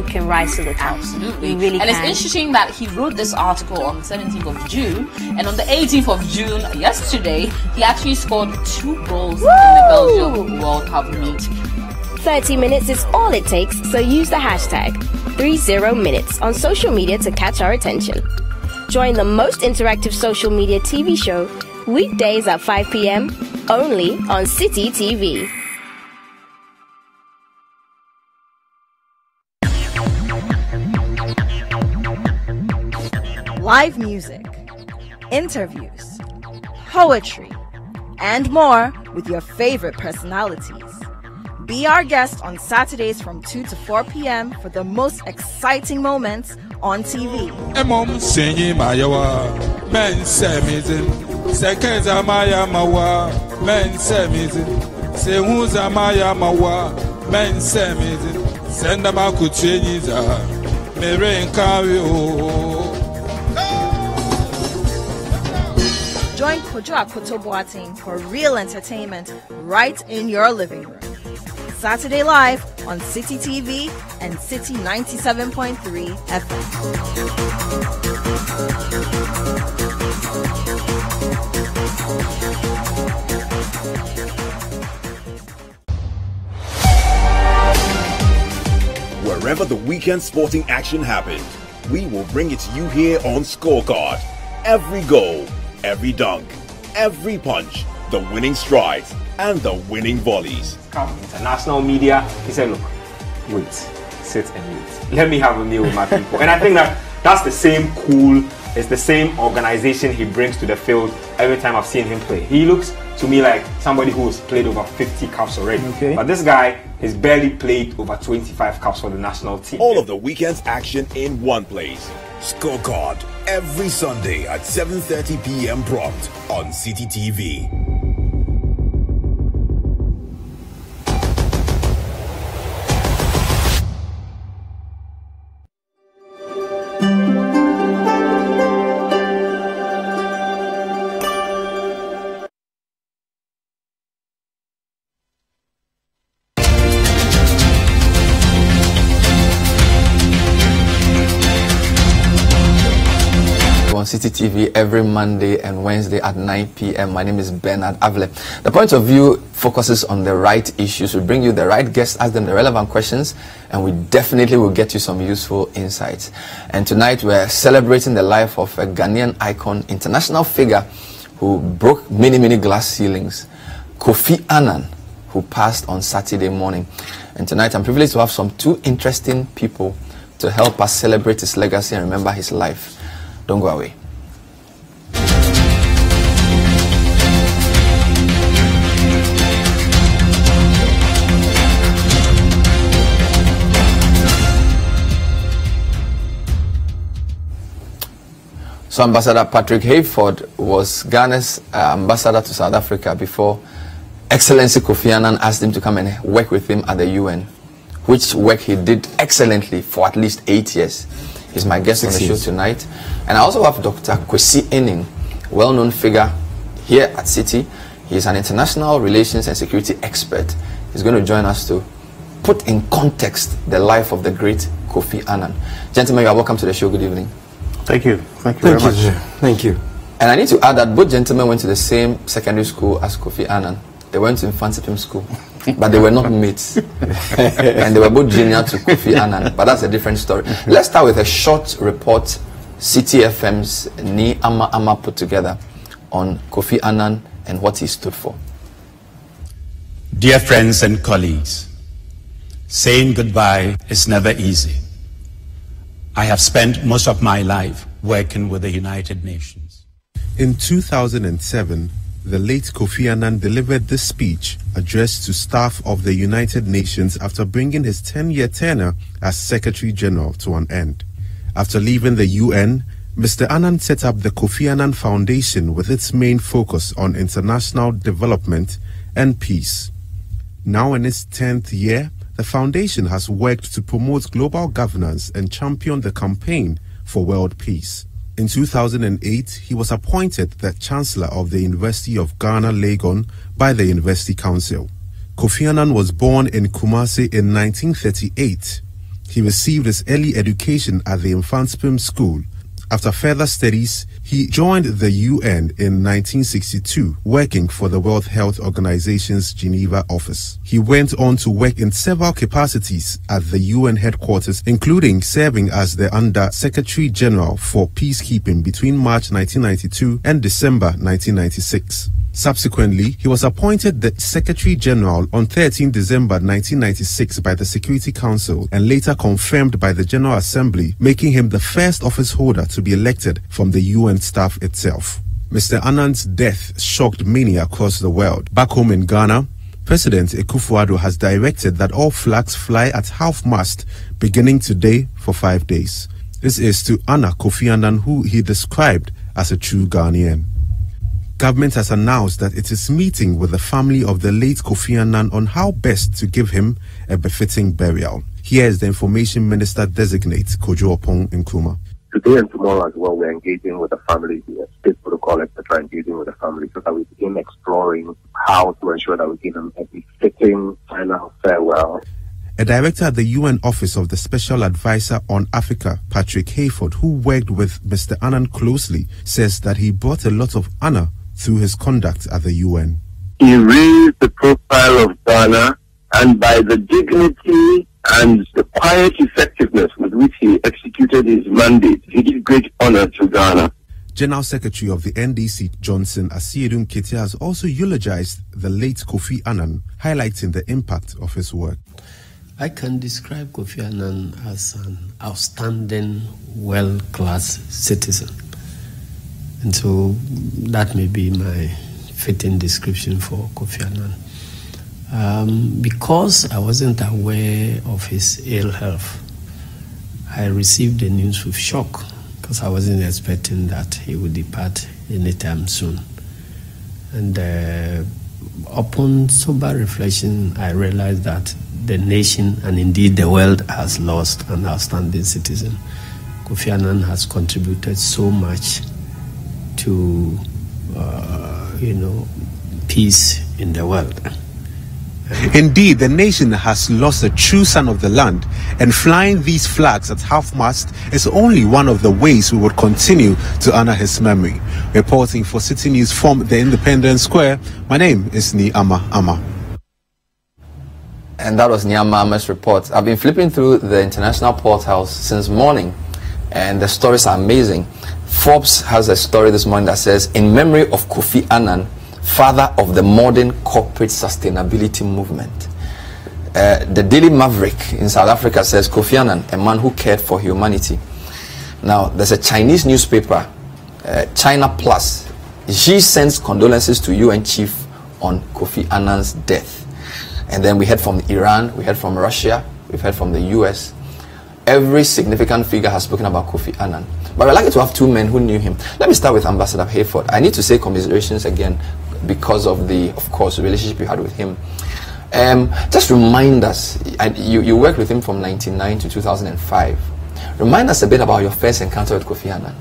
anyone can rise to the top. Absolutely. You really and can. It's interesting that he wrote this article on the 17th of June, and on the 18th of June, yesterday, he actually scored 2 goals in the Belgium World Cup meet. 30 minutes is all it takes, so use the hashtag 30minutes on social media to catch our attention. Join the most interactive social media TV show weekdays at 5 p.m. only on City TV. Live music, interviews, poetry, and more with your favorite personalities. Be our guest on Saturdays from 2 to 4 p.m. for the most exciting moments on TV. Join Kojo Akoto Boateng for real entertainment right in your living room. Saturday live on City TV and City 97.3 FM. Wherever the weekend sporting action happens, we will bring it to you here on Scorecard. Every goal, every dunk, every punch, the winning strides, and the winning volleys. International media, he said, look, wait, sit and wait. Let me have a meal with my people. And I think that's the same cool, it's the same organization he brings to the field every time I've seen him play. He looks to me like somebody who's played over 50 caps already. Okay. But this guy has barely played over 25 caps for the national team. All of the weekend's action in one place. Scorecard, every Sunday at 7:30 p.m. prompt on City TV. City TV every Monday and Wednesday at 9 p.m. My name is Bernard Avle. The Point of View focuses on the right issues. We bring you the right guests, ask them the relevant questions, and we definitely will get you some useful insights. And tonight we're celebrating the life of a Ghanaian icon, international figure who broke many glass ceilings, Kwesi Anning, who passed on Saturday morning. And tonight I'm privileged to have two interesting people to help us celebrate his legacy and remember his life. Don't go away. So Ambassador Patrick Hayford was Ghana's ambassador to South Africa before Excellency Kwesi Anning asked him to come and work with him at the UN, which work he did excellently for at least 8 years. He's my guest on the show tonight. And I also have Dr. Kwesi Anning, well-known figure here at City. He's an international relations and security expert. He's going to join us to put in context the life of the great Kwesi Anning. Gentlemen, you are welcome to the show. Good evening. Thank you. Thank you very much. Thank you. And I need to add that both gentlemen went to the same secondary school as Kwesi Anning. They went to Infantsipim school, but they were not mates. And they were both junior to Kwesi Anning, but that's a different story. Let's start with a short report City FM's Ni Ama Ama put together on Kwesi Anning and what he stood for. Dear friends and colleagues, saying goodbye is never easy. I have spent most of my life working with the United Nations. In 2007, the late Kwesi Anning delivered this speech addressed to staff of the United Nations after bringing his 10-year tenure as Secretary General to an end. After leaving the UN, Mr. Anning set up the Kwesi Anning Foundation with its main focus on international development and peace. Now in its 10th year, the foundation has worked to promote global governance and champion the campaign for world peace. In 2008, he was appointed the Chancellor of the University of Ghana, Legon, by the University Council. Kwesi Anning was born in Kumasi in 1938. He received his early education at the Infantsperm School. After further studies, he joined the UN in 1962, working for the World Health Organization's Geneva office. He went on to work in several capacities at the UN headquarters, including serving as the Under-Secretary General for Peacekeeping between March 1992 and December 1996. Subsequently, he was appointed the Secretary General on 13 December 1996 by the Security Council and later confirmed by the General Assembly, making him the first office holder to be elected from the UN staff itself. Mr. Anning's death shocked many across the world. Back home in Ghana, President Akufo-Addo has directed that all flags fly at half-mast beginning today for 5 days. This is to honor Kofi Annan, who he described as a true Ghanaian. Government has announced that it is meeting with the family of the late Kofi Annan on how best to give him a befitting burial. Here is the Information Minister Designate, Kojo Opong Nkrumah. Today and tomorrow as well, we're engaging with the family, the state protocol, etc., engaging with the family so that we begin exploring how to ensure that we give them a befitting final farewell. A director at the UN Office of the Special Advisor on Africa, Patrick Hayford, who worked with Mr. Annan closely, says that he brought a lot of honor through his conduct at the UN. He raised the profile of Ghana, and by the dignity and the quiet effectiveness with which he executed his mandate, he did great honor to Ghana. General Secretary of the NDC, Johnson Asiedu Nketiah, has also eulogized the late Kofi Annan, highlighting the impact of his work. I can describe Kofi Annan as an outstanding, world-class citizen. And so that may be my fitting description for Kofi Annan. Because I wasn't aware of his ill health, I received the news with shock because I wasn't expecting that he would depart anytime soon. And upon sober reflection, I realized that the nation and indeed the world has lost an outstanding citizen. Kofi Annan has contributed so much to, peace in the world. Indeed, the nation has lost a true son of the land, and flying these flags at half-mast is only one of the ways we would continue to honor his memory. Reporting for City News from the Independence Square, my name is Niama Ama. And that was Niama Ama's report. I've been flipping through the international portals since morning, and the stories are amazing. Forbes has a story this morning that says, in memory of Kofi Annan, father of the modern corporate sustainability movement. The Daily Maverick in South Africa says, Kofi Annan, a man who cared for humanity. Now, there's a Chinese newspaper, China Plus. Xi sends condolences to UN chief on Kofi Annan's death. And then we heard from Iran, we heard from Russia, we've heard from the US. Every significant figure has spoken about Kofi Annan. But I'd like to have two men who knew him. Let me start with Ambassador Hayford. I need to say commiserations again because of the, of course, relationship you had with him. Just remind us, you worked with him from 1999 to 2005. Remind us a bit about your first encounter with Kofi Annan.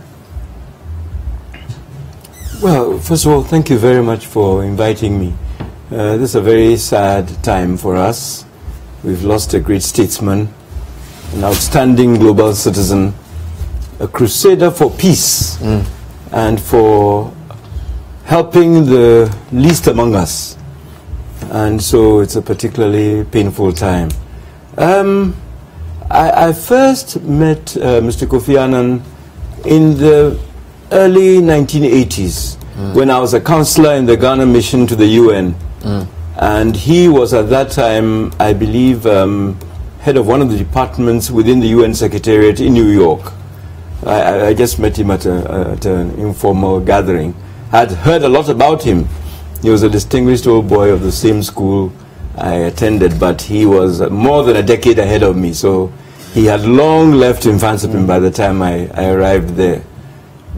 Well, first of all, thank you very much for inviting me. This is a very sad time for us. We've lost a great statesman, an outstanding global citizen, a crusader for peace and for helping the least among us. And so it's a particularly painful time. I first met Mr. Kofi Annan in the early 1980s when I was a counselor in the Ghana mission to the UN. And he was at that time, I believe, head of one of the departments within the UN Secretariat in New York. I just met him at an informal gathering. I had heard a lot about him. He was a distinguished old boy of the same school I attended, but he was more than a decade ahead of me, so he had long left Infantsperm by the time I arrived there.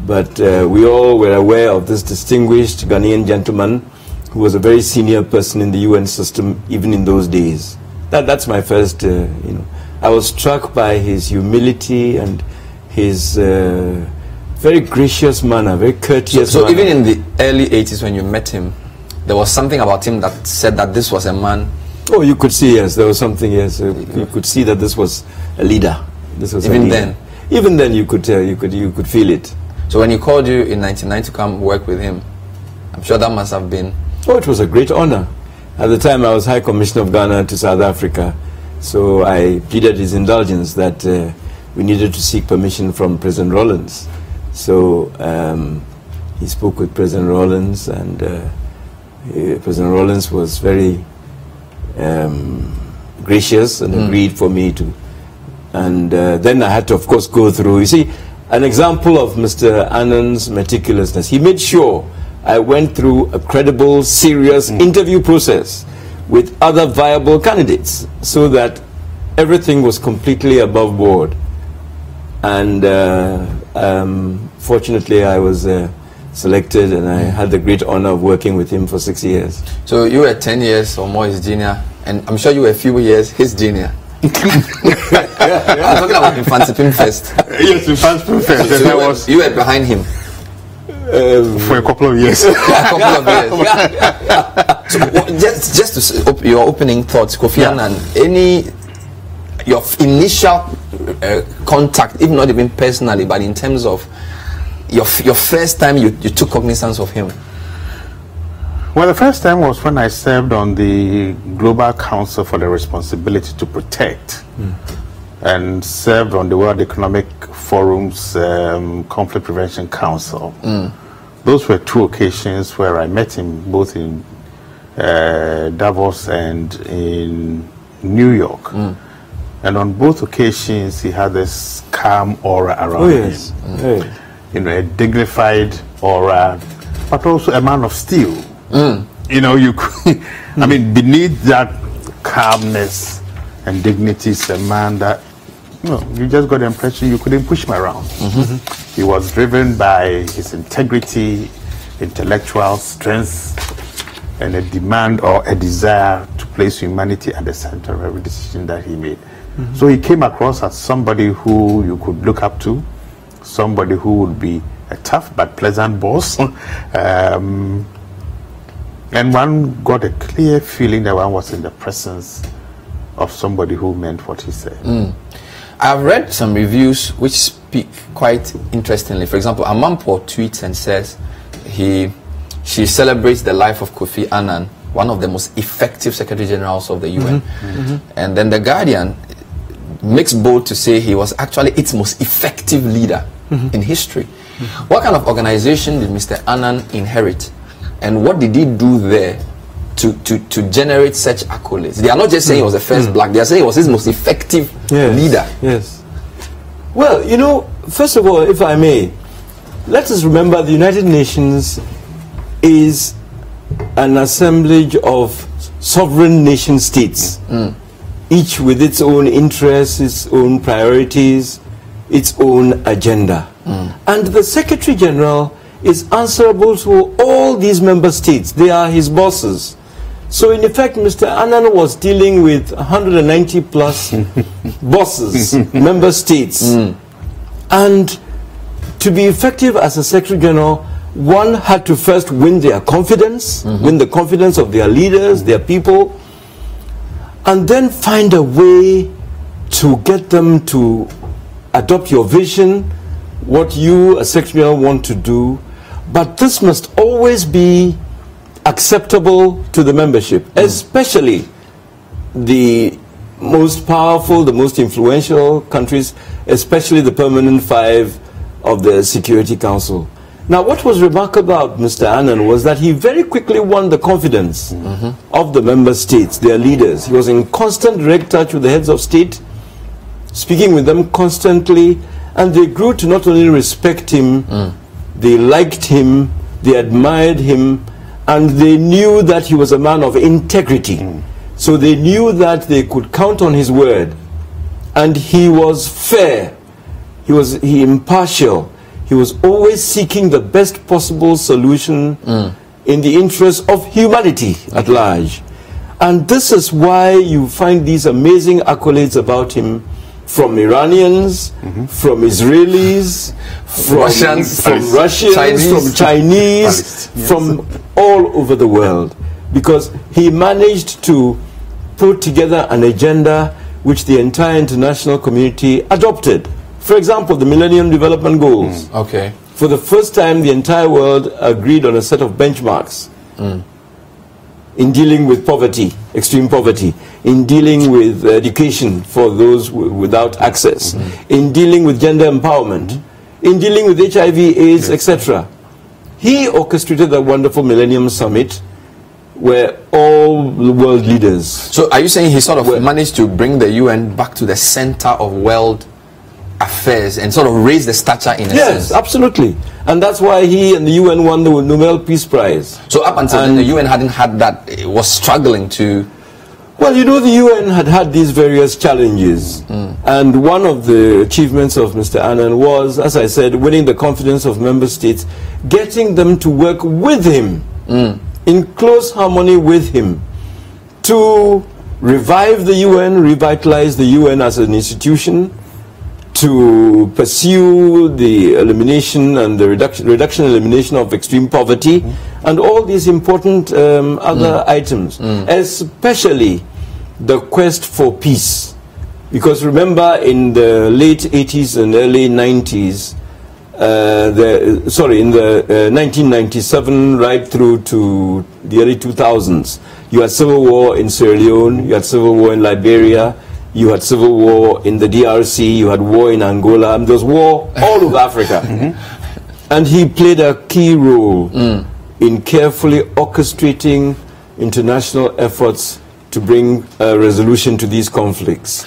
But we all were aware of this distinguished Ghanaian gentleman who was a very senior person in the UN system even in those days. That's my first, I was struck by his humility and his very gracious manner, very courteous So manner. Even in the early 80s when you met him, there was something about him that said that this was a man Oh, you could see, yes, there was something, yes. You could see that this was a leader. This was even a leader. then? Even then, you could feel it. So when he called you in 1999 to come work with him, I'm sure that must have been... Oh, it was a great honor. At the time, I was High Commissioner of Ghana to South Africa. So I pleaded his indulgence that we needed to seek permission from President Rawlings. So he spoke with President Rawlings, and President Rawlings was very gracious and agreed for me to. And then I had to, of course, go through. You see, an example of Mr. Annan's meticulousness. He made sure I went through a credible, serious interview process with other viable candidates so that everything was completely above board. And fortunately, I was selected, and I had the great honor of working with him for 6 years. So you were 10 years or more his junior, and I'm sure you were a few years his junior. I'm talking about Infantipim first. Yes, Infantipim first. So you were behind him. For a couple of years. A couple of years. So just to your opening thoughts, Kofi Annan, your initial contact, if not even personally, but in terms of your first time you took cognizance of him? Well, the first time was when I served on the Global Council for the Responsibility to Protect and served on the World Economic Forum's Conflict Prevention Council. Those were two occasions where I met him, both in Davos and in New York. And on both occasions, he had this calm aura around him. You know, a dignified aura, but also a man of steel. You know, you could, I mean, beneath that calmness and dignity is a man that, you know, you just got the impression you couldn't push him around. He was driven by his integrity, intellectual strength, and a demand or a desire to place humanity at the center of every decision that he made. So he came across as somebody who you could look up to, somebody who would be a tough but pleasant boss. And one got a clear feeling that one was in the presence of somebody who meant what he said. I've read some reviews which speak quite interestingly. For example, Amampo tweets and says she celebrates the life of Kofi Annan, one of the most effective Secretary Generals of the UN. And then The Guardian makes bold to say he was actually its most effective leader in history. What kind of organization did Mr. Annan inherit? And what did he do there to generate such accolades? They are not just saying he was the first black, they are saying he was his most effective leader. Well, you know, first of all, if I may, let us remember the United Nations is an assemblage of sovereign nation states, each with its own interests, its own priorities, its own agenda. And the Secretary General is answerable to all these member states. They are his bosses. So in effect, Mr. Annan was dealing with 190 plus bosses, member states. And to be effective as a Secretary General, one had to first win their confidence, win the confidence of their leaders, their people, and then find a way to get them to adopt your vision, what you, a Secretary General, want to do. But this must always be acceptable to the membership, especially the most powerful, the most influential countries, especially the permanent 5 of the Security Council. Now, what was remarkable about Mr. Annan was that he very quickly won the confidence of the member states, their leaders. He was in constant direct touch with the heads of state, speaking with them constantly, and they grew to not only respect him, they liked him, they admired him, and they knew that he was a man of integrity. So they knew that they could count on his word. And he was fair. He was impartial. He was always seeking the best possible solution in the interest of humanity at large. And this is why you find these amazing accolades about him from Iranians, from Israelis, from Russians, from Chinese, from all over the world. Because he managed to put together an agenda which the entire international community adopted. For example, the Millennium Development Goals. Okay. For the first time, the entire world agreed on a set of benchmarks in dealing with poverty, extreme poverty, in dealing with education for those without access, in dealing with gender empowerment, in dealing with HIV, AIDS, etc. He orchestrated that wonderful Millennium Summit where all the world leaders... So are you saying he sort of managed to bring the UN back to the center of world affairs and sort of raise the stature in a sense? Yes, absolutely. And that's why he and the UN won the Nobel Peace Prize. So up until then, the UN hadn't had that, it was struggling to... Well, you know, the UN had these various challenges. And one of the achievements of Mr. Annan was, as I said, winning the confidence of member states, getting them to work with him, in close harmony with him, to revive the UN, revitalize the UN as an institution, to pursue the elimination and the reduction and elimination of extreme poverty, and all these important other items, especially the quest for peace. Because remember, in the late 80s and early 90s, in the 1997 right through to the early 2000s, you had civil war in Sierra Leone, you had civil war in Liberia, you had civil war in the DRC, you had war in Angola, and there was war all over Africa. And he played a key role in carefully orchestrating international efforts to bring a resolution to these conflicts.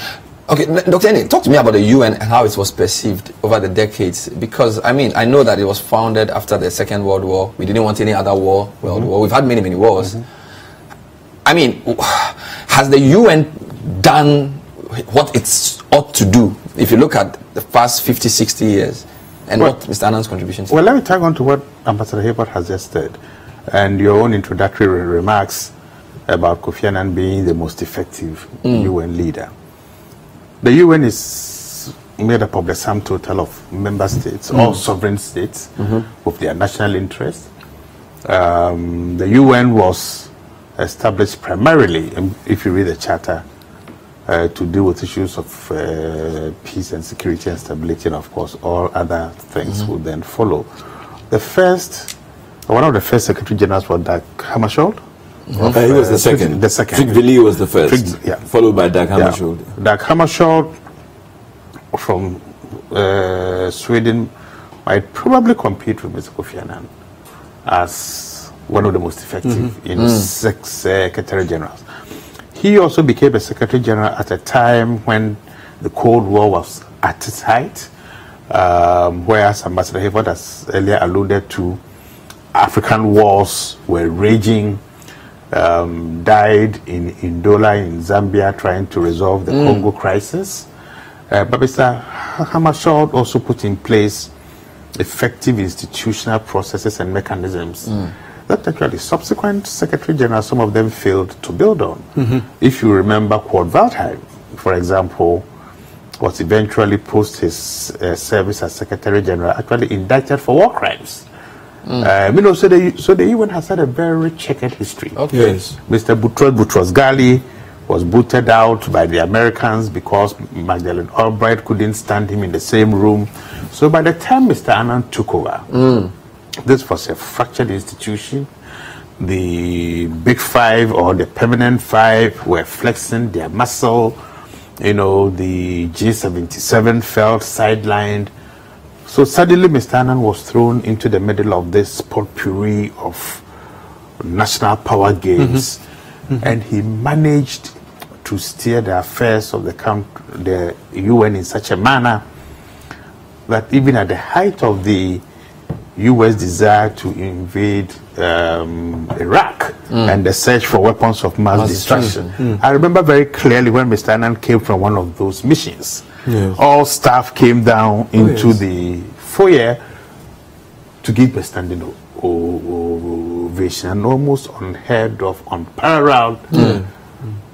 Okay, Dr. Anning, talk to me about the UN and how it was perceived over the decades. Because, I mean, I know that it was founded after the Second World War. We didn't want any other war, world war. We've had many, many wars. I mean, has the UN done what it ought to do, if you look at the past 50, 60 years, and what Mr. Annan's contributions? Well, let me tag on to what Ambassador Hayford has just said, and your own introductory remarks about Kofi Annan being the most effective UN leader. The UN is made up of the sum total of member states, all sovereign states, with their national interests. The UN was established primarily, if you read the charter, to deal with issues of peace and security and stability, and of course all other things would then follow. One of the first Secretary Generals was Dag Hammarskjöld. He was the second. Tryggve Lie was the first, followed by Dag Hammarskjöld. Dag Hammarskjöld from Sweden might probably compete with Mr. Kofi Annan as one of the most effective in 6 Secretary Generals. He also became a Secretary General at a time when the Cold War was at its height, whereas Ambassador Hayford has earlier alluded to, African wars were raging, died in Ndola in Zambia trying to resolve the Congo crisis. But Mr. Hammarskjöld also put in place effective institutional processes and mechanisms that actually subsequent Secretary General, some of them failed to build on. If you remember, Claude Waldheim, for example, was eventually post his service as Secretary General actually indicted for war crimes. You know, so the UN has had a very checkered history. Yes. Mr. Boutros Ghali was booted out by the Americans because Madeleine Albright couldn't stand him in the same room. So by the time Mr. Annan took over, this was a fractured institution. The Big Five or the Permanent Five were flexing their muscle. You know, the G77 felt sidelined. So suddenly Mr. Annan was thrown into the middle of this potpourri of national power games, and he managed to steer the affairs of the UN in such a manner that even at the height of the U.S. desire to invade Iraq and the search for weapons of mass destruction, I remember very clearly when Mr. Annan came from one of those missions. All staff came down into the foyer to give a standing ovation, and almost unheard of, unparalleled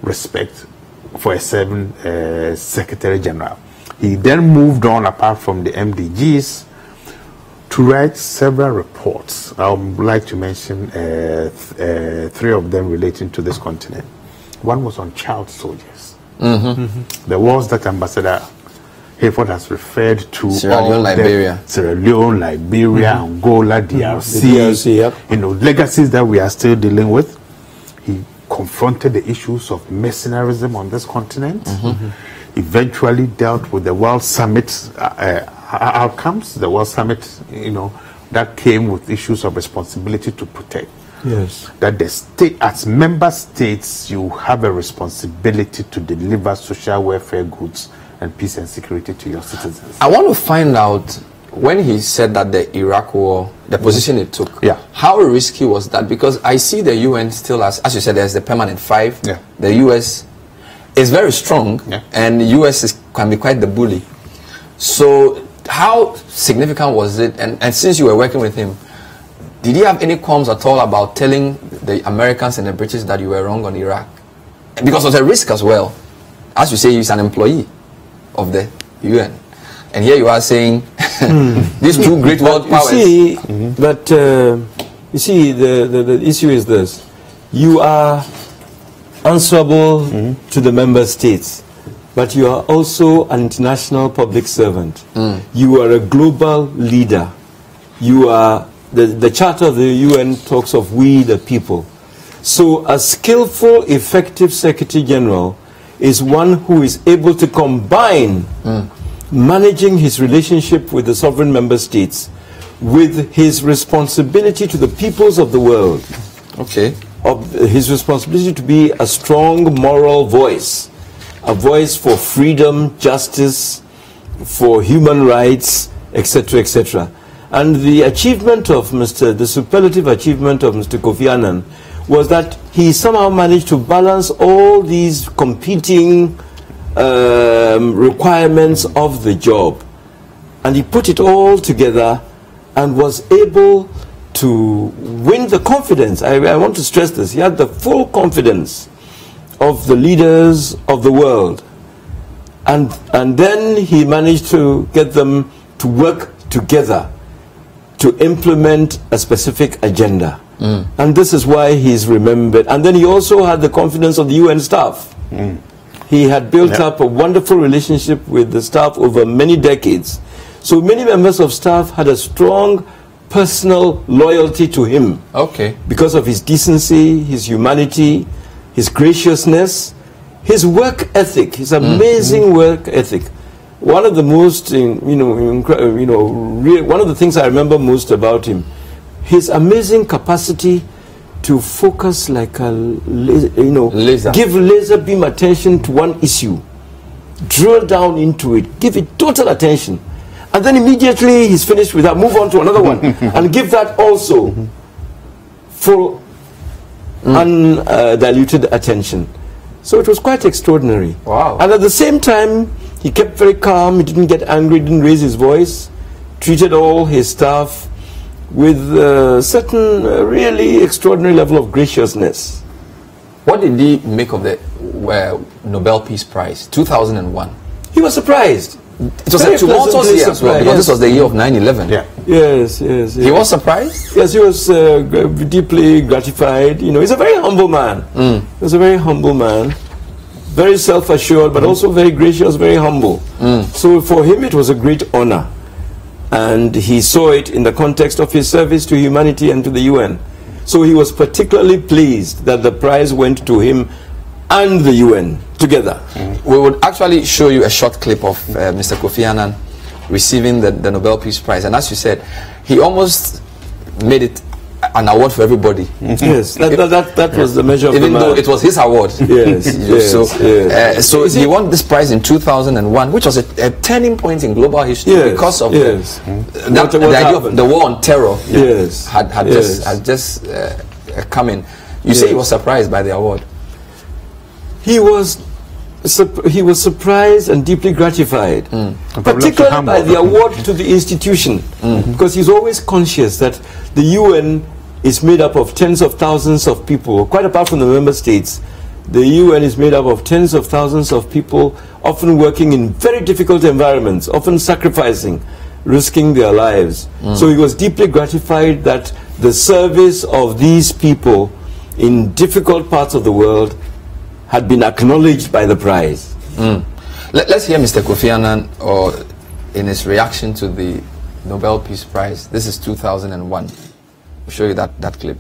respect for a serving Secretary General. He then moved on, apart from the MDGs, to write several reports. I would like to mention 3 of them relating to this continent. One was on child soldiers. The wars that Ambassador Hayford has referred to, Sierra Leone, Liberia, Angola, DRC, you know, legacies that we are still dealing with. He confronted the issues of mercenarism on this continent. Eventually dealt with the World Summit outcomes. The World Summit, you know, that came with issues of responsibility to protect. Yes. That the state, as member states, you have a responsibility to deliver social welfare goods and peace and security to your citizens. I want to find out, when he said that the Iraq war, the position it took, how risky was that? Because I see the UN still as you said, there's the permanent 5. The US is very strong, and the US can be quite the bully. So how significant was it? And since you were working with him, did he have any qualms at all about telling the Americans and the British that you were wrong on Iraq? Because it was a risk as well. As you say, he's an employee of the UN. And here you are saying, these two great world powers. You see, the issue is this. You are answerable to the member states, but you are also an international public servant. You are a global leader. You are, the Charter of the UN talks of we the people. So a skillful, effective Secretary General is one who is able to combine managing his relationship with the sovereign member states with his responsibility to the peoples of the world. Of his responsibility to be a strong moral voice, a voice for freedom, justice, for human rights, etc., etc. And the achievement of the superlative achievement of Mr. Kofi Annan was that he somehow managed to balance all these competing requirements of the job. And he put it all together and was able to win the confidence. I want to stress this. He had the full confidence of the leaders of the world. And then he managed to get them to work together to implement a specific agenda. And this is why he's remembered. And then he also had the confidence of the UN staff. He had built up a wonderful relationship with the staff over many decades. So many members of staff had a strong personal loyalty to him. Because of his decency, his humanity, his graciousness, his work ethic, his amazing work ethic. One of the most, one of the things I remember most about him, his amazing capacity to focus like a, give laser beam attention to one issue, drill down into it, give it total attention, and then immediately he's finished with that, move on to another one, and give that also full, undiluted attention. So it was quite extraordinary. And at the same time, he kept very calm, he didn't get angry, didn't raise his voice, treated all his staff with a certain really extraordinary level of graciousness. What did he make of the Nobel Peace Prize, 2001? He was surprised. It was a tumultuous year as well, because this was the year of 9/11. Yes. He was surprised? Yes, he was deeply gratified. He's a very humble man. He's a very humble man. Very self-assured, but also very gracious, very humble. So for him, it was a great honor. And he saw it in the context of his service to humanity and to the UN. So he was particularly pleased that the prize went to him and the UN together. We would actually show you a short clip of Mr. Kofi Annan receiving the Nobel Peace Prize. And as you said, he almost made it an award for everybody. Yes, that was the measure of even though it was his award. So he won this prize in 2001, which was a turning point in global history because of the idea of the war on terror had just come in. You say he was surprised by the award. He was surprised and deeply gratified, particularly by the award to the institution, because he's always conscious that the UN is made up of tens of thousands of people. Quite apart from the member states, the UN is made up of tens of thousands of people, often working in very difficult environments, often sacrificing, risking their lives. So he was deeply gratified that the service of these people in difficult parts of the world had been acknowledged by the prize. Let's hear Mr. Kofi Annan in his reaction to the Nobel Peace Prize. This is 2001. I'll show you that clip.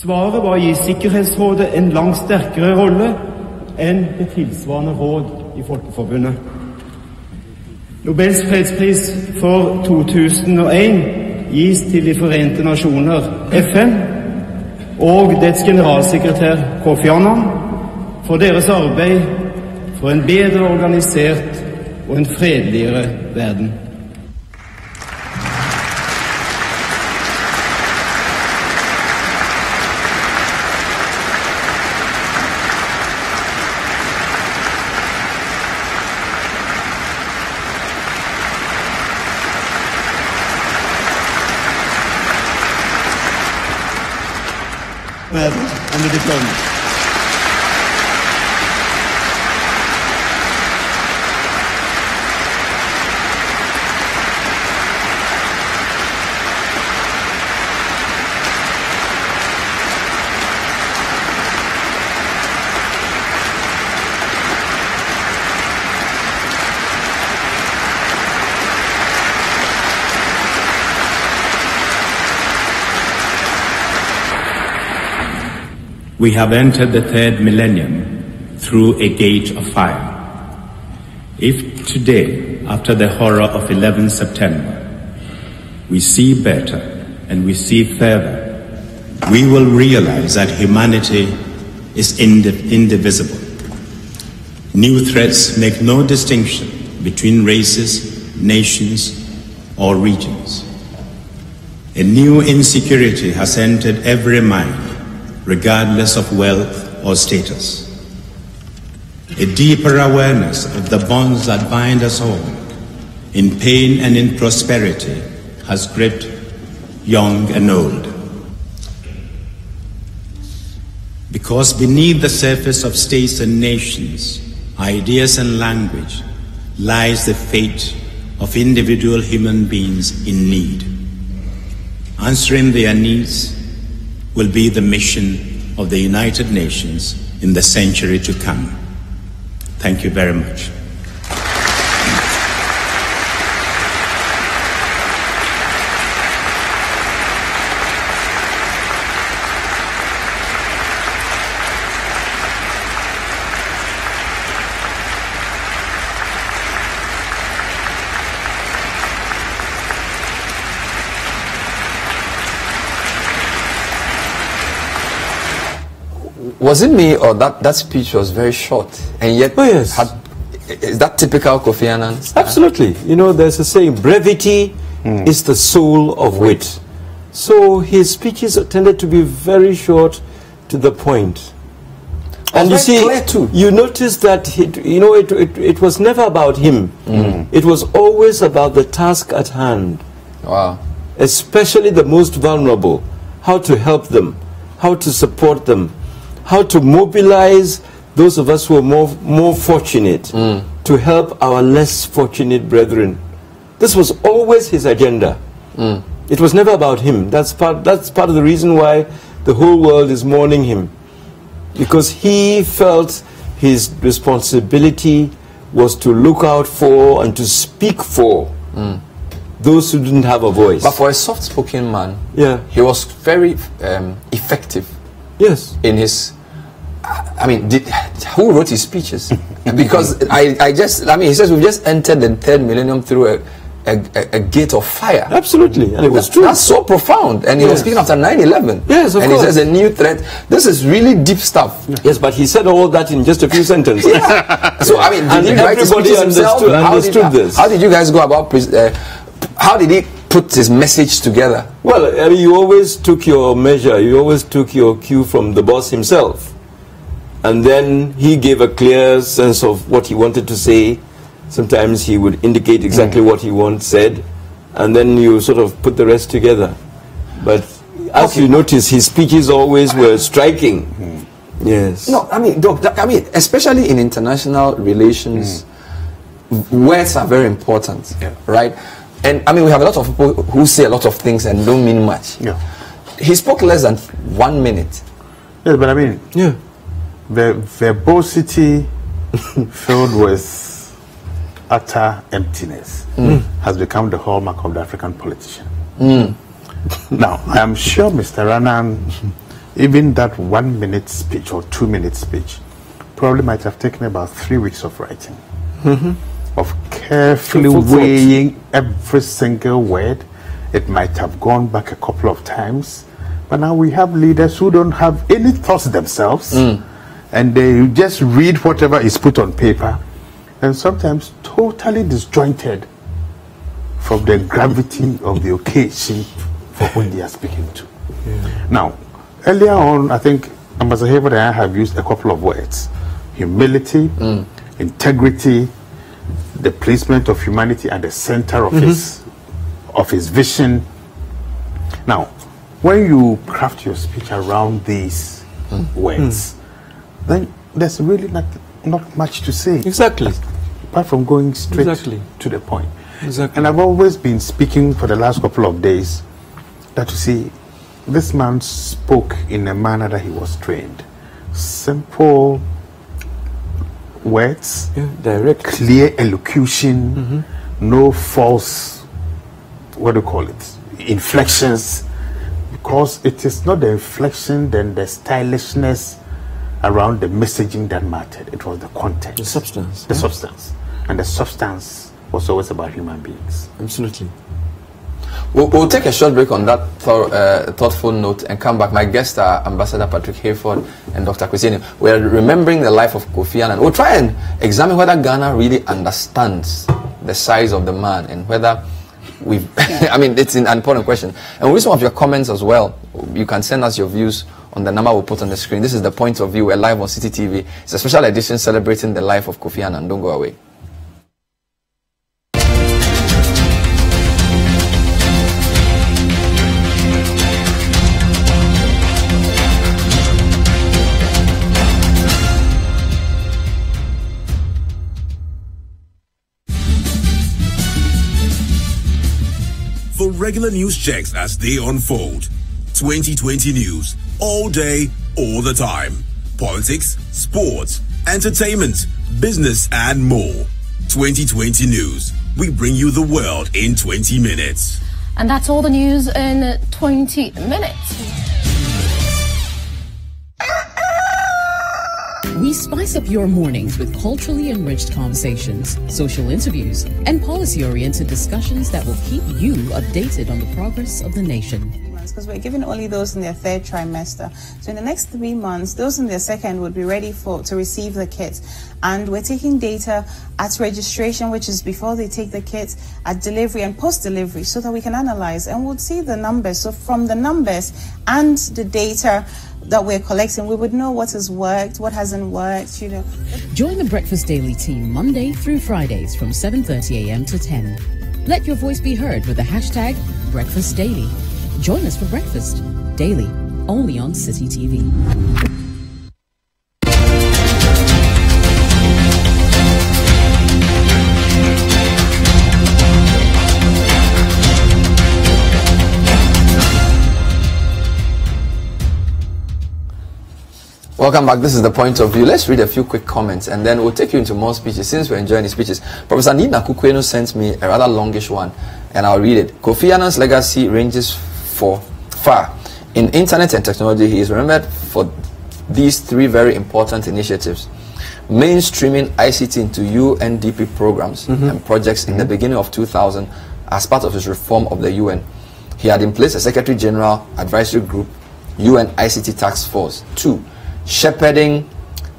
Svaret var å gi Sikkerhetsrådet en langt sterkere rolle enn det tilsvarende råd i Folkeforbundet. Nobels fredspris for 2001 gis til de forente nasjoner, FN, og dets generalsekretær Kofi Annan for deres arbeid for en bedre organisert og en fredeligere verden. And the diploma. We have entered the third millennium through a gate of fire. If today, after the horror of 11 September, we see better and we see further, we will realize that humanity is indivisible. New threats make no distinction between races, nations, or regions. A new insecurity has entered every mind, regardless of wealth or status. A deeper awareness of the bonds that bind us all, in pain and in prosperity, has gripped young and old. Because beneath the surface of states and nations, ideas and language, lies the fate of individual human beings in need. Answering their needs will be the mission of the United Nations in the century to come. Thank you very much. Was it me, or that speech was very short, and yet is that typical Kofi Annan style? Absolutely. You know, there's a saying, brevity is the soul of wit. So his speeches tended to be very short, to the point. And you see, you notice that it was never about him. It was always about the task at hand. Wow. Especially the most vulnerable. How to help them, how to support them, how to mobilize those of us who are more fortunate to help our less fortunate brethren. This was always his agenda. It was never about him. That's part of the reason why the whole world is mourning him. Because he felt his responsibility was to look out for and to speak for those who didn't have a voice. But for a soft-spoken man, he was very effective. Yes. In his, I mean, who wrote his speeches? Because he says we've just entered the third millennium through a gate of fire. Absolutely, and it was true. That's so profound. And he was speaking after 9/11. Yes, of course. And he says a new threat. This is really deep stuff. Yes, but he said all that in just a few sentences. So I mean, did he write his speeches himself? Understood this. How did you guys go about? How did he put his message together? Well, I mean, you always took your measure. You always took your cue from the boss himself, and then he gave a clear sense of what he wanted to say. Sometimes he would indicate exactly what he said, and then you sort of put the rest together. But as you notice, his speeches always were striking. Yes. No, I mean, Doc, especially in international relations, words are very important, right? And I mean, we have a lot of people who say a lot of things and don't mean much. Yeah. He spoke less than 1 minute. Yes, but I mean, the verbosity filled with utter emptiness has become the hallmark of the African politician. Now, I am sure Mr. Annan, even that 1 minute speech or 2 minute speech, probably might have taken about 3 weeks of writing, of carefully weighing every single word. It might have gone back a couple of times, but now we have leaders who don't have any thoughts themselves, and they just read whatever is put on paper, and sometimes totally disjointed from the gravity of the occasion for whom they are speaking to. Now, earlier on, I think Ambassador Hayford and I have used a couple of words: humility, integrity, the placement of humanity at the center of his vision. Now, when you craft your speech around these words, then there's really not much to say. Exactly. Apart from going straight to the point. Exactly. And I've always been speaking for the last couple of days that you see, this man spoke in a manner that he was trained. Simple words, direct, clear elocution, no false, what do you call it, inflections, because it is not the inflection, then the stylishness around the messaging that mattered. It was the content, the substance, the substance, and the substance was always about human beings. Absolutely. We'll take a short break on that thoughtful note and come back. My guests are Ambassador Patrick Hayford and Dr. Kwesi Anning. We're remembering the life of Kofi Annan. We'll try and examine whether Ghana really understands the size of the man and whether we've... I mean, it's an important question. And we'll read some of your comments as well. You can send us your views on the number we'll put on the screen. This is The Point of View. We're live on City TV. It's a special edition celebrating the life of Kofi Annan. Don't go away. For regular news checks as they unfold. 2020 news, all day, all the time. Politics, sports, entertainment, business, and more. 2020 news. We bring you the world in 20 minutes. And that's all the news in 20 minutes. We spice up your mornings with culturally enriched conversations, social interviews, and policy-oriented discussions that will keep you updated on the progress of the nation. Because we're giving only those in their third trimester. So in the next 3 months, those in their second would be ready to receive the kits. And we're taking data at registration, which is before they take the kits, at delivery and post-delivery, so that we can analyze and we'll see the numbers. So from the numbers and the data that we're collecting, we would know what has worked, what hasn't worked, you know. Join the Breakfast Daily team Monday through Fridays from 7:30 a.m. to 10. Let your voice be heard with the hashtag Breakfast Daily. Join us for breakfast daily, only on City TV. Welcome back. This is The Point of View. Let's read a few quick comments and then we'll take you into more speeches since we're enjoying the speeches. Professor Nina Kukwenu sent me a rather longish one and I'll read it. Kofi Annan's legacy ranges far. In internet and technology, he is remembered for these 3 very important initiatives. Mainstreaming ICT into UNDP programs and projects in the beginning of 2000, as part of his reform of the UN. He had in place a Secretary General Advisory Group, UN ICT Task Force. 2. Shepherding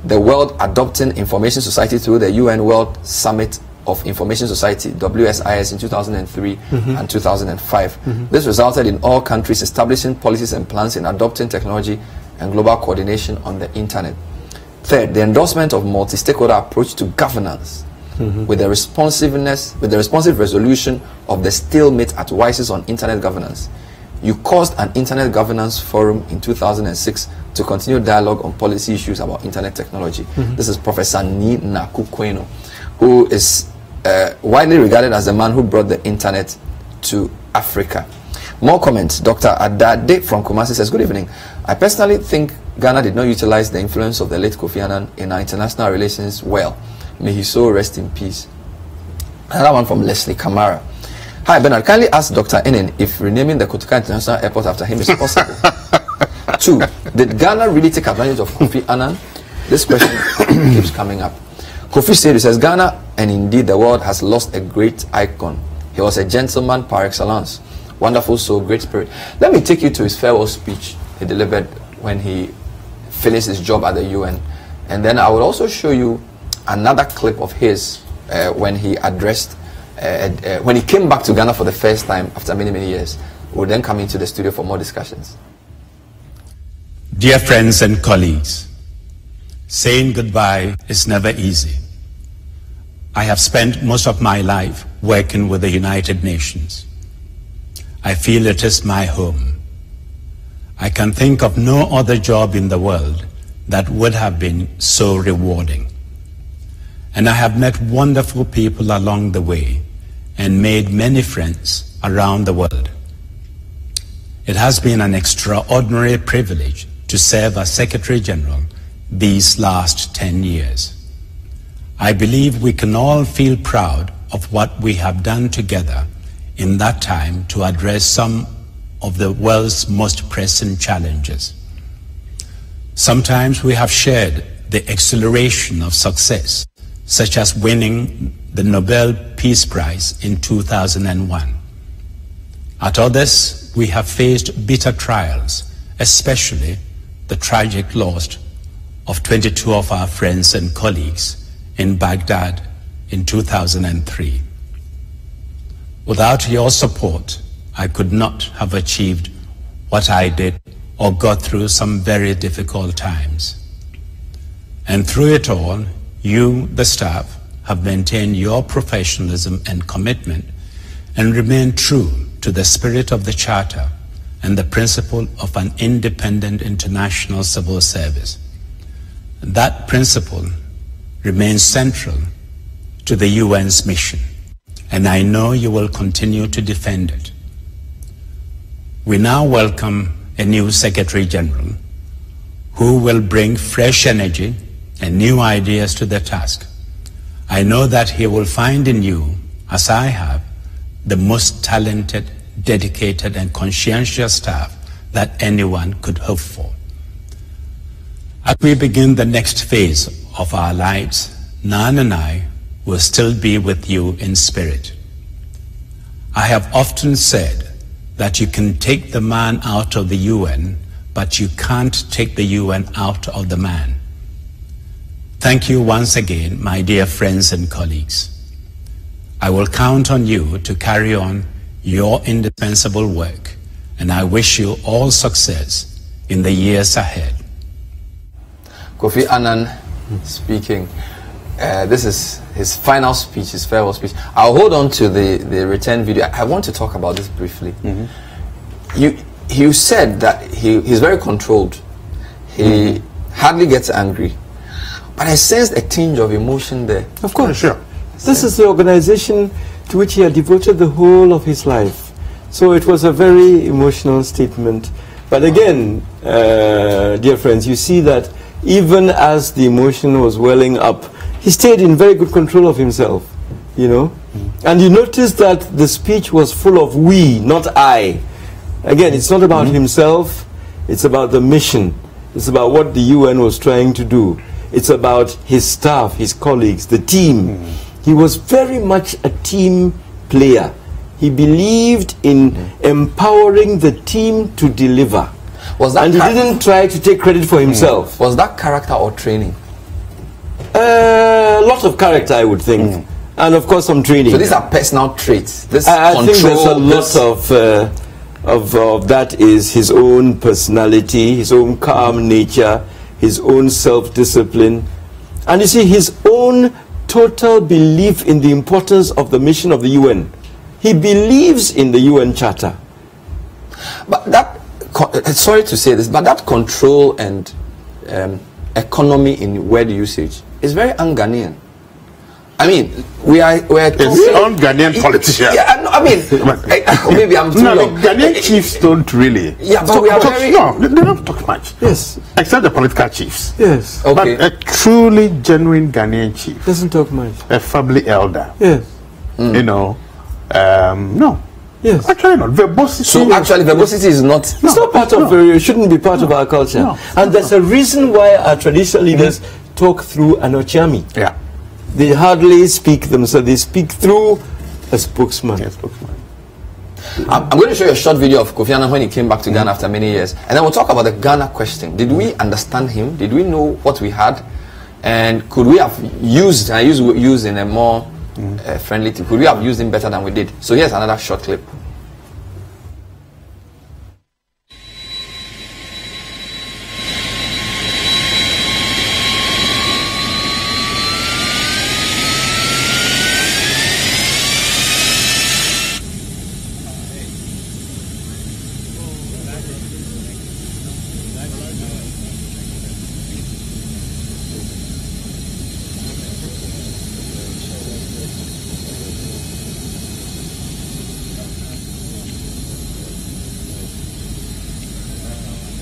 the world adopting information society through the UN World Summit of Information Society, WSIS, in 2003 and 2005. This resulted in all countries establishing policies and plans in adopting technology and global coordination on the internet. 3rd, the endorsement of multi-stakeholder approach to governance with the responsive resolution of the stalemate at WISE's on internet governance. You caused an internet governance forum in 2006 to continue dialogue on policy issues about internet technology. This is Professor Nina Kukweno, who is widely regarded as the man who brought the internet to Africa. More comments. Dr. Adade from Kumasi says, good evening. I personally think Ghana did not utilize the influence of the late Kofi Annan in our international relations well. May he so rest in peace. Another one from Leslie Kamara. Hi Bernard, kindly ask Dr. Anning if renaming the Kotoka International Airport after him is possible. 2. Did Ghana really take advantage of Kofi Annan? This question keeps coming up. Kofi says, Ghana and indeed the world has lost a great icon. He was a gentleman par excellence. Wonderful soul, great spirit. Let me take you to his farewell speech he delivered when he finished his job at the UN. And then I will also show you another clip of his when he addressed, when he came back to Ghana for the first time after many, many years. We'll then come into the studio for more discussions. Dear friends and colleagues, saying goodbye is never easy. I have spent most of my life working with the United Nations. I feel it is my home. I can think of no other job in the world that would have been so rewarding. And I have met wonderful people along the way and made many friends around the world. It has been an extraordinary privilege to serve as Secretary General these last 10 years. I believe we can all feel proud of what we have done together in that time to address some of the world's most pressing challenges. Sometimes we have shared the exhilaration of success, such as winning the Nobel Peace Prize in 2001. At others, we have faced bitter trials, especially the tragic loss of 22 of our friends and colleagues in Baghdad in 2003. Without your support, I could not have achieved what I did or got through some very difficult times. And through it all, you, the staff, have maintained your professionalism and commitment and remained true to the spirit of the Charter and the principle of an independent international civil service. That principle remains central to the UN's mission, and I know you will continue to defend it. We now welcome a new Secretary General who will bring fresh energy and new ideas to the task. I know that he will find in you, as I have, the most talented, dedicated, and conscientious staff that anyone could hope for. As we begin the next phase of our lives, Nan and I will still be with you in spirit. I have often said that you can take the man out of the UN, but you can't take the UN out of the man. Thank you once again, my dear friends and colleagues. I will count on you to carry on your indispensable work, and I wish you all success in the years ahead. Kofi Annan speaking. This is his final speech, his farewell speech. I'll hold on to the return video. I want to talk about this briefly. You said that he's very controlled. He hardly gets angry. But I sensed a tinge of emotion there. Of course. Sure. This is the organization to which he had devoted the whole of his life. So it was a very emotional statement. But again, dear friends, you see that even as the emotion was welling up, he stayed in very good control of himself, you know. And you notice that the speech was full of we, not I. Again, it's not about himself, it's about the mission. It's about what the UN was trying to do. It's about his staff, his colleagues, the team. He was very much a team player. He believed in empowering the team to deliver. And he didn't try to take credit for himself. Was that character or training? A lot of character, I would think. And of course some training. So these are personal traits. I think there's a lot of that is his own personality, his own calm nature, his own self-discipline. And you see, his own total belief in the importance of the mission of the UN. He believes in the UN Charter. But that, sorry to say this, but that control and economy in word usage is very un-Ghanaian. I mean, we're un-Ghanaian politician. Yeah, I mean, maybe I'm too long. The Ghanaian chiefs don't really. Yeah, but we are very. No, they don't talk much. Yes. Except the political chiefs. Yes. Okay. But a truly genuine Ghanaian chief doesn't talk much. A family elder. Yes. You know, no. Yes. Actually not. Verbosity. So actually verbosity is not. It's not part of. It shouldn't be part of our culture. No. And there's a reason why our traditional leaders talk through an Ochami. Yeah. They hardly speak themselves. They speak through a spokesman. I'm going to show you a short video of Kofi Annan when he came back to Ghana after many years, and then we'll talk about the Ghana question. Did we understand him? Did we know what we had? And could we have used, I use in a more friendly, could we have used him better than we did? So here's another short clip.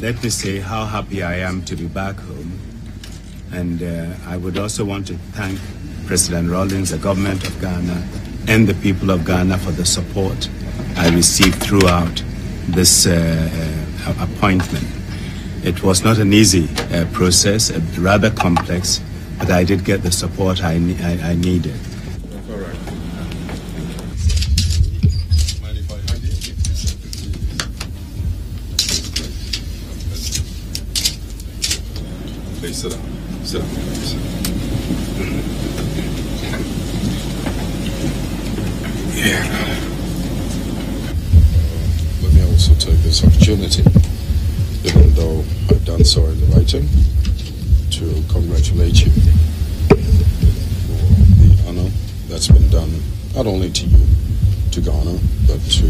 Let me say how happy I am to be back home. And I would also want to thank President Rawlings, the government of Ghana, and the people of Ghana for the support I received throughout this appointment. It was not an easy process, rather complex, but I did get the support I needed. Sit down. Sit down. Yeah. Let me also take this opportunity, even though I've done so in the writing, to congratulate you for the honor that's been done not only to you, to Ghana, but to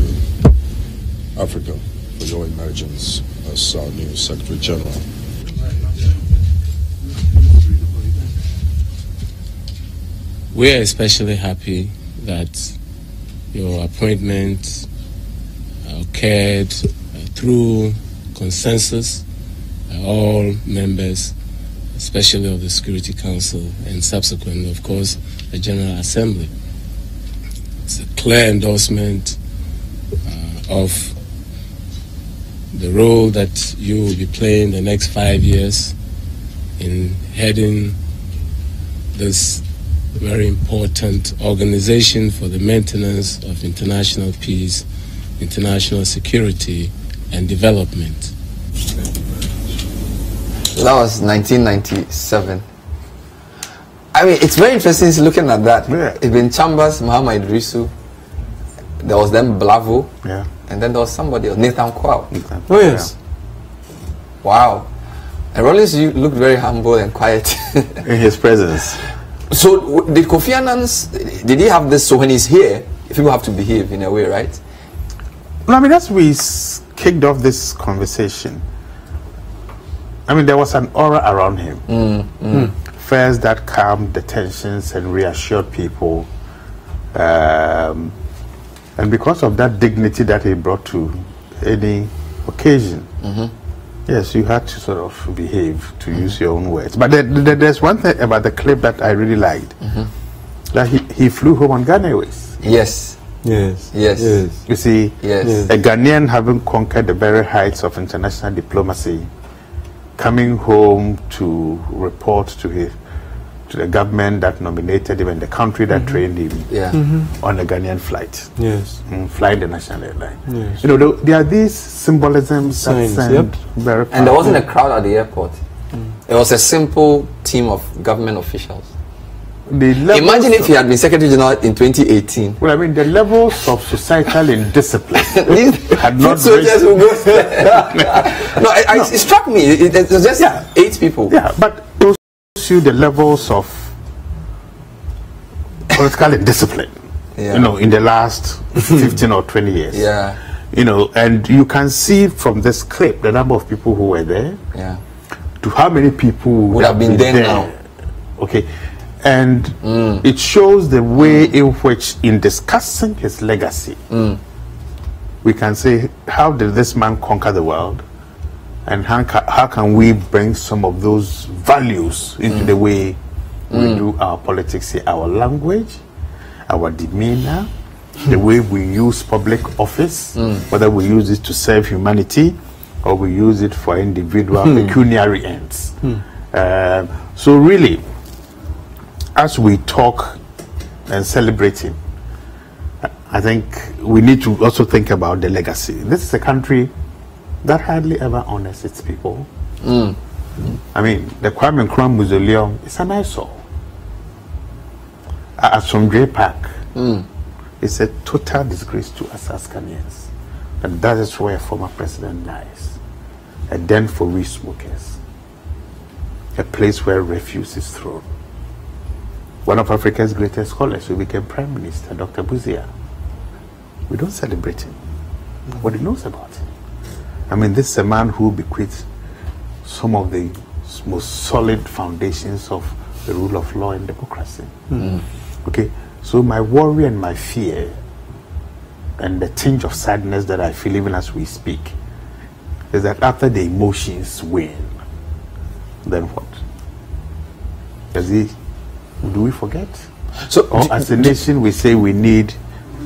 Africa for your emergence as our new Secretary General. We're especially happy that your appointment occurred through consensus by all members, especially of the Security Council, and subsequently, of course, the General Assembly. It's a clear endorsement of the role that you will be playing the next 5 years in heading this very important organization for the maintenance of international peace, international security, and development. That was 1997. I mean, it's very interesting looking at that. Yeah. Ibn Chambers, Muhammad Idrisu, there was then Blavo, and then there was somebody else, Nathan Kwao. Oh yes. Wow. And Rawlings, you looked very humble and quiet. In his presence. So did Kofi Annan, did he have this, so when he's here, people have to behave in a way, right? No, I mean, as we kicked off this conversation, I mean, there was an aura around him. First, that calmed the tensions and reassured people. And because of that dignity that he brought to any occasion, yes, you had to sort of behave, to use your own words. But there's one thing about the clip that I really liked, that he flew home on Ghana Airways. Yes. Yes. Yes. Yes. You see, a Ghanaian having conquered the very heights of international diplomacy, coming home to report to to the government that nominated him and the country that trained him on a Ghanaian flight. Yes. Flying the national airline. Yes. You know, there are these symbolisms that sound very powerful. And there wasn't a crowd at the airport. It was a simple team of government officials. Imagine if he had been Secretary General in 2018. Well, I mean, the levels of societal indiscipline had not soldiers will go no, it struck me. It was just 8 people. Yeah, but those show the levels of political indiscipline, you know, in the last 15 or 20 years. Yeah. You know, and you can see from this clip the number of people who were there. Yeah. To how many people would have been there now. Okay. And it shows the way in which, in discussing his legacy, we can say, how did this man conquer the world? And how can we bring some of those values into the way we do our politics here? Our language, our demeanor, the way we use public office, whether we use it to serve humanity or we use it for individual pecuniary ends. So really, as we talk and celebrate him, I think we need to also think about the legacy. This is a country that hardly ever honors its people. I mean, the Kwame Nkrumah Mausoleum is an eyesore. Asomdwe Park is a total disgrace to us as Ghanaians. And that is where former president lies. A den for we smokers. A place where refuse is thrown. One of Africa's greatest scholars who became Prime Minister, Dr. Buzia. We don't celebrate him. Nobody knows about him. I mean, this is a man who bequeathed some of the most solid foundations of the rule of law and democracy. Okay, so my worry and my fear and the tinge of sadness that I feel even as we speak is that after the emotions win, then what? Do we forget? So, or as a nation, we say we need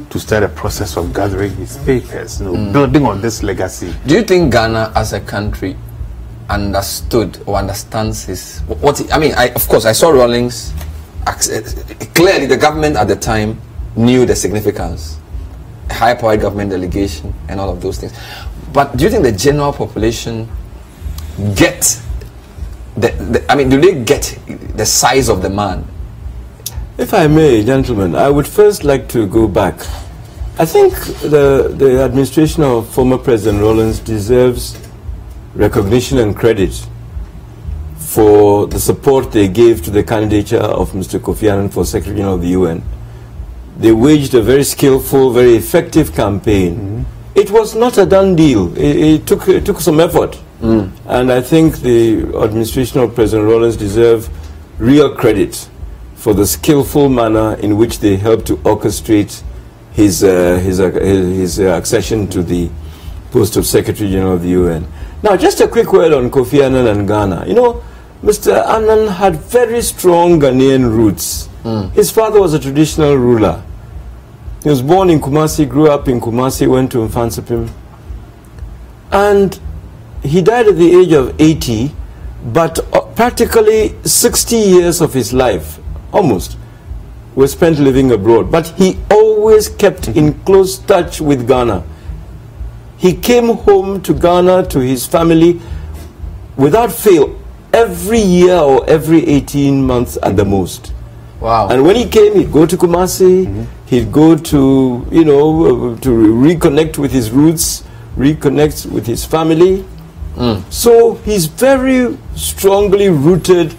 to start a process of gathering his papers, building on this legacy. Do you think Ghana as a country understood or understands his... of course, I saw Rawlings. Clearly, the government at the time knew the significance. High-powered government delegation and all of those things. But do you think the general population get... do they get the size of the man? If I may, gentlemen, I would first like to go back. I think the administration of former President Rawlings deserves recognition and credit for the support they gave to the candidature of Mr. Kofi Annan for Secretary General of the UN. They waged a very skillful, very effective campaign. It was not a done deal. It took some effort. And I think the administration of President Rawlings deserve real credit for the skillful manner in which they helped to orchestrate his accession to the post of Secretary General of the UN. Now, just a quick word on Kofi Annan and Ghana. You know, Mr. Annan had very strong Ghanaian roots. His father was a traditional ruler. He was born in Kumasi, grew up in Kumasi, went to Mfansipim. And he died at the age of 80, but practically 60 years of his life, almost, were spent living abroad. But he always kept in close touch with Ghana. He came home to Ghana, to his family, without fail, every year or every 18 months at the most. Wow. And when he came, he'd go to Kumasi, he'd go to, to reconnect with his roots, reconnect with his family. So he's very strongly rooted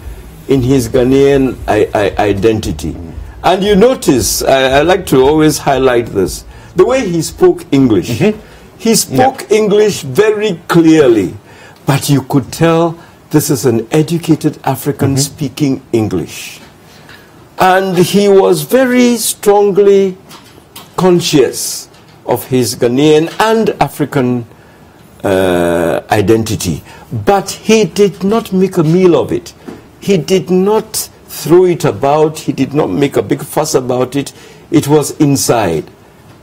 in his Ghanaian identity. And you notice, I like to always highlight this, the way he spoke English. He spoke English very clearly, but you could tell this is an educated African speaking English. And he was very strongly conscious of his Ghanaian and African identity. But he did not make a meal of it. He did not throw it about. He did not make a big fuss about it. It was inside.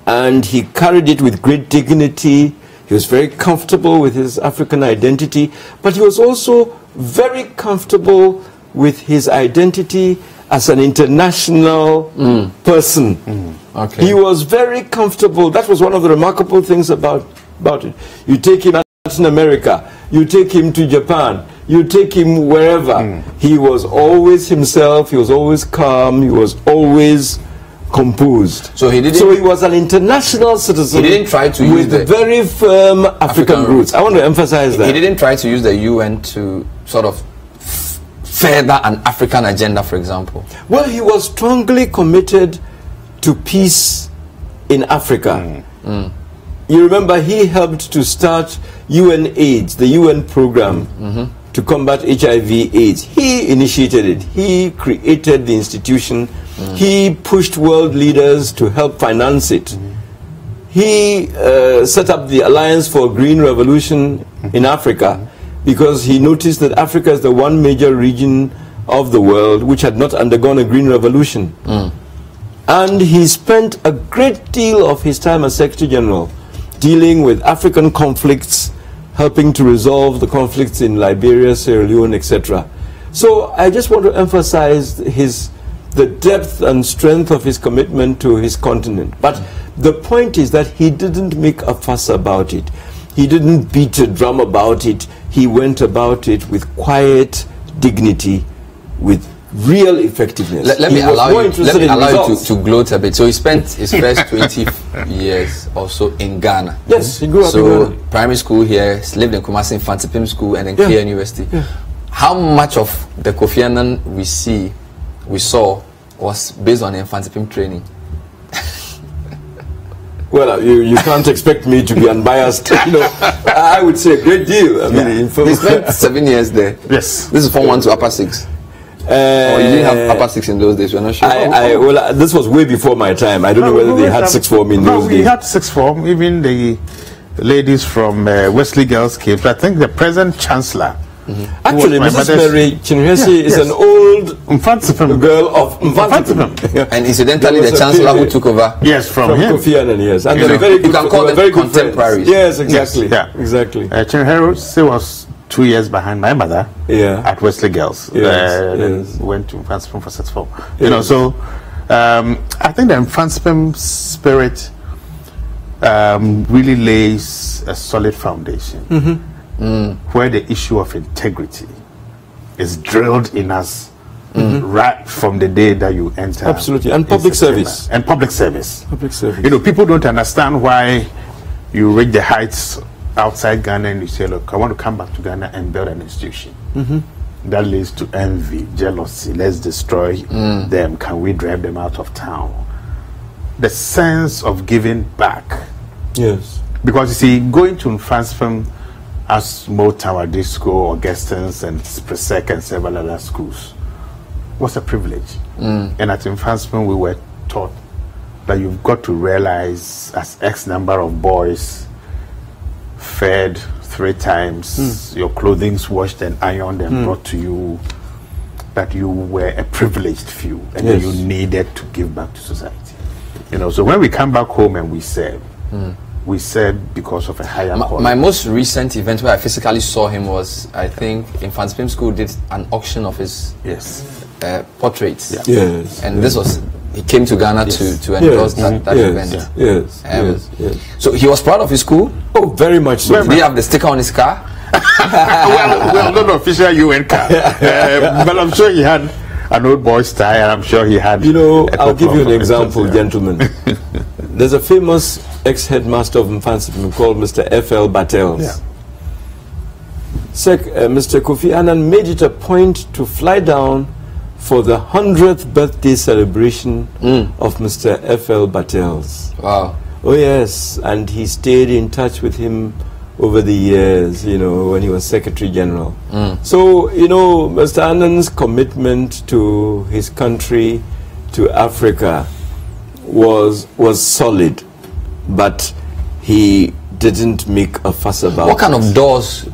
And he carried it with great dignity. He was very comfortable with his African identity. But he was also very comfortable with his identity as an international person. Okay. He was very comfortable. That was one of the remarkable things about it. You take him to Latin America, you take him to Japan, you take him wherever. He was always himself, he was always calm, he was always composed. So he didn't. So he was an international citizen. He didn't try to use with very firm African roots. I want to emphasize that. He didn't try to use the UN to sort of further an African agenda, for example. Well, he was strongly committed to peace in Africa. You remember he helped to start UNAIDS, the UN program to combat HIV/AIDS. He initiated it. He created the institution. He pushed world leaders to help finance it. He set up the Alliance for Green Revolution in Africa because he noticed that Africa is the one major region of the world which had not undergone a green revolution. And he spent a great deal of his time as Secretary General dealing with African conflicts, helping to resolve the conflicts in Liberia, Sierra Leone, etc. So I just want to emphasize the depth and strength of his commitment to his continent. But the point is that he didn't make a fuss about it. He didn't beat a drum about it. He went about it with quiet dignity, with real effectiveness. Let me allow you to gloat a bit. So he spent his first 20 years or so in Ghana. Yes, he grew up in Ghana. Primary school here, lived in Kumasi Infantipim School and then Kia University. How much of the Kofi Annan we saw was based on Infantipim training? Well, you can't expect me to be unbiased. I would say a great deal. I mean, he spent 7 years there. Yes. This is from 1 to upper 6. Or you didn't have upper 6 in those days, we're not sure. Well, this was way before my time. I don't know whether they had sixth form in those days. No, we had sixth form. Even the ladies from Wesley Girls came. I think the present chancellor. Actually, Mrs. Mary Chinhesi is an old girl of Mfantsipim. And incidentally, the chancellor who took over. Yes, from him. Kofi Annan, yes. And you can call them very contemporaries. Yes, exactly. Yes, exactly. Chinhesi was 2 years behind my mother at Wesley Girls. Went to Mfantsipim for sixth form. So I think the Mfantsipim spirit really lays a solid foundation. Where the issue of integrity is drilled in us right from the day that you enter. Absolutely, and public service. And public service. Public service. People don't understand why you reach the heights outside Ghana and you say, look, I want to come back to Ghana and build an institution. That leads to envy, jealousy. Let's destroy them. Can we drive them out of town? The sense of giving back. Yes. Because you see, going to Mfantsipim as Motown School, Augustins, and Presec, and several other schools was a privilege. And at Mfantsipim, we were taught that you've got to realize, as X number of boys fed 3 times, your clothing's washed and ironed and brought to you, that you were a privileged few, and that you needed to give back to society. So when we come back home and we serve, we said because of a higher calling. My most recent event where I physically saw him was, I think, Infantipim School did an auction of his portraits. Yes. And this was, he came to Ghana to endorse that event. Yes. So he was proud of his school? Oh, very much so. Did he have the sticker on his car? well, not official UN car. But I'm sure he had an old boy's tie, and I'm sure he had... I'll give you an example, gentlemen. There's a famous ex-headmaster of Mfantsipim called Mr. F.L. Battels. Mr. Kofi Annan made it a point to fly down for the 100th birthday celebration of Mr. F.L. Battels. Wow. Oh yes, and he stayed in touch with him over the years, when he was Secretary General. So, Mr. Annan's commitment to his country, to Africa, was solid, but he didn't make a fuss about What kind of doors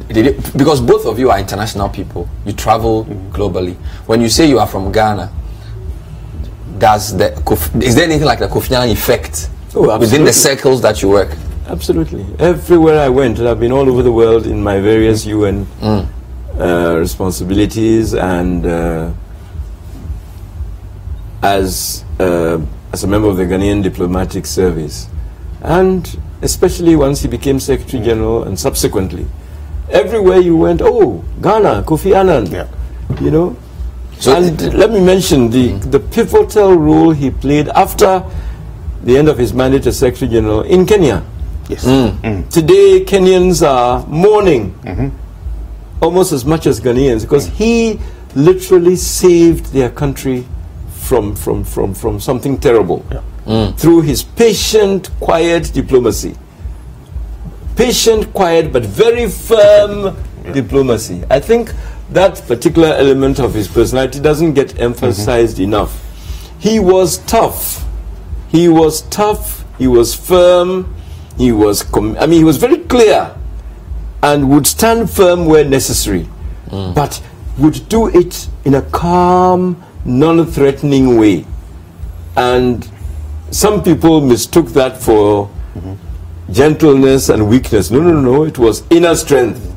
did it, because both of you are international people, you travel globally. When you say you are from Ghana, is there anything like the Kofi Annan effect within the circles that you work? Absolutely. Everywhere I went, and I've been all over the world in my various UN responsibilities and as a member of the Ghanaian Diplomatic Service, and especially once he became Secretary General and subsequently, everywhere you went, oh, Ghana, Kofi Annan, you know. So and let me mention the pivotal role he played after the end of his mandate as Secretary General in Kenya. Yes. Today, Kenyans are mourning almost as much as Ghanaians because he literally saved their country from something terrible through his patient, quiet diplomacy. Patient, quiet, but very firm diplomacy. I think that particular element of his personality doesn't get emphasized enough. He was tough. He was tough. He was firm. He was, he was very clear and would stand firm where necessary, but would do it in a calm, non-threatening way. And some people mistook that for gentleness and weakness. No, no, no, it was inner strength.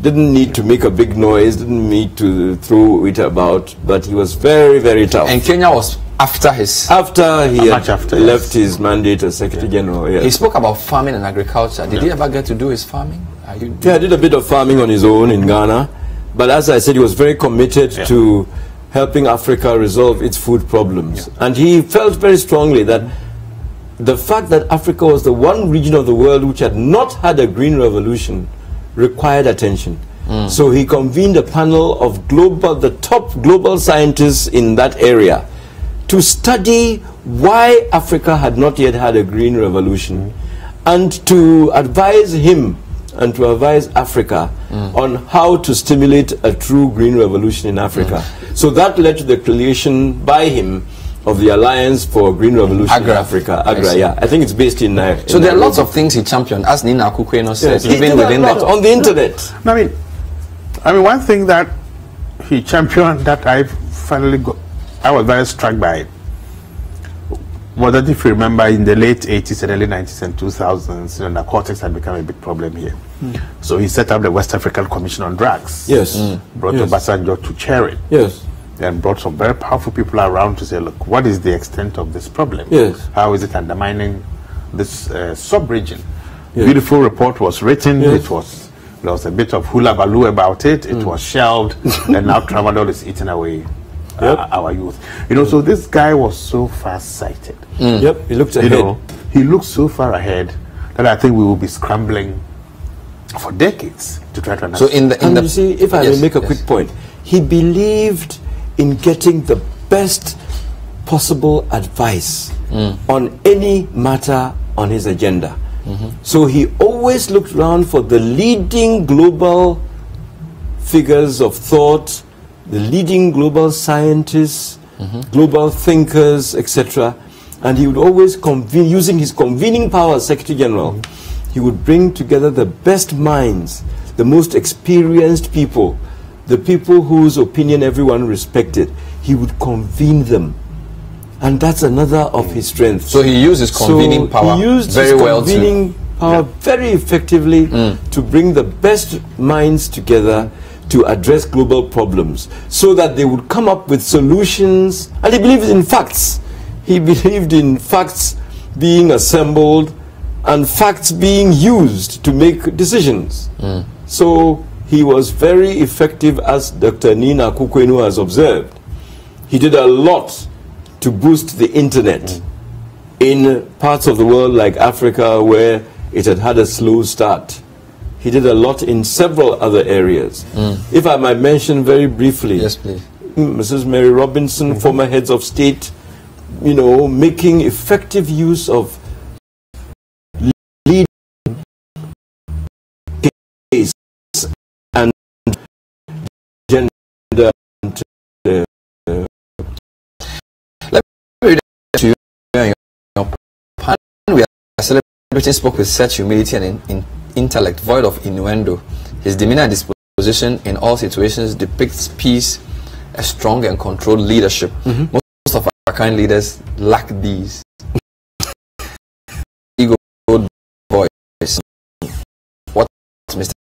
Didn't need to make a big noise, didn't need to throw it about, but he was very, very tough. And Kenya was after he left his mandate as Secretary General. Yes. He spoke about farming and agriculture. Did he ever get to do his farming? Yeah, he did a bit of farming on his own in Ghana, but as I said, he was very committed to helping Africa resolve its food problems. And he felt very strongly that the fact that Africa was the one region of the world which had not had a green revolution required attention. So he convened a panel of the top global scientists in that area to study why Africa had not yet had a green revolution and to advise him and to advise Africa on how to stimulate a true green revolution in Africa. So that led to the creation by him of the Alliance for Green Revolution in Africa. I think it's based in Nigeria. So there are lots of things he championed, as Nina Akukweno says, even within that. On the internet. I mean, one thing that he championed that I was very struck by it, was that if you remember in the late 80s and early 90s and 2000s, narcotics had become a big problem here. So he set up the West African Commission on Drugs. Brought Obasanjo to chair it. And brought some very powerful people around to say, look, what is the extent of this problem? How is it undermining this sub-region? Beautiful report was written. There was a bit of hula baloo about it. It was shelved, and now tramadol is eating away our youth. So this guy was so far-sighted. He looked ahead. He looked so far ahead that I think we will be scrambling for decades to try to understand. So you see, if I may make a quick point, he believed in getting the best possible advice on any matter on his agenda. So he always looked around for the leading global figures of thought, the leading global scientists, global thinkers, etc. And he would always convene, using his convening power as Secretary General, he would bring together the best minds, the most experienced people, the people whose opinion everyone respected. He would convene them. And that's another of his strengths. So he used his convening power very effectively to bring the best minds together to address global problems so that they would come up with solutions. And he believed in facts. He believed in facts being assembled and facts being used to make decisions. So he was very effective, as Dr. Nina Akukwenu has observed. He did a lot to boost the internet in parts of the world like Africa where it had had a slow start. He did a lot in several other areas. If I might mention very briefly, Mrs. Mary Robinson, former heads of state, making effective use of leading case and gender. We are celebrating spoke with such humility and in intellect, void of innuendo. His demeanor and disposition in all situations depicts peace, a strong and controlled leadership. Most of our kind leaders lack these. Ego voice. What Mr.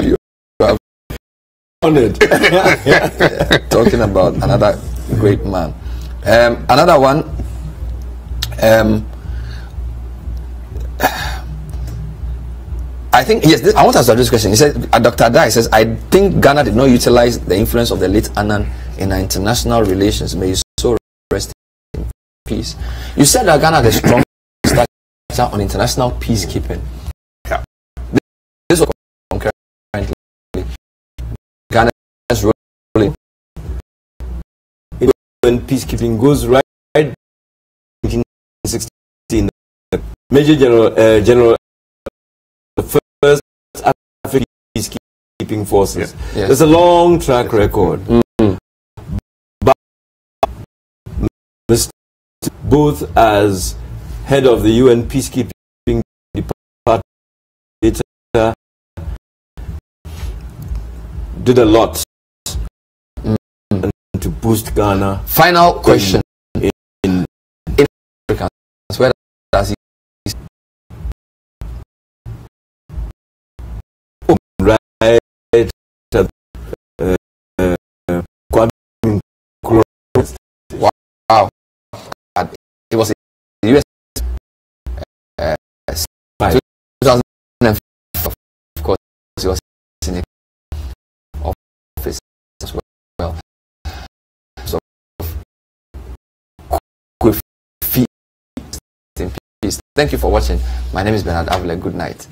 You have honored. Talking about another great man. Another one. I think, yes, I want to answer this question. He said, Dr. Dai says, I think Ghana did not utilize the influence of the late Annan in our international relations. May you so rest in peace. You said that Ghana has a strong structure on international peacekeeping. Yeah. This was concurrently. Ghana's role when peacekeeping goes right in 1916. Major General the first African peacekeeping forces. Yeah. There's a long track record. But both as head of the UN peacekeeping department did a lot to boost Ghana. Final question. In Africa, where does he right wow. It was in the US 2005. Of course, he was in the office as well. So, quick feet in peace. Thank you for watching. My name is Bernard Avile. Good night.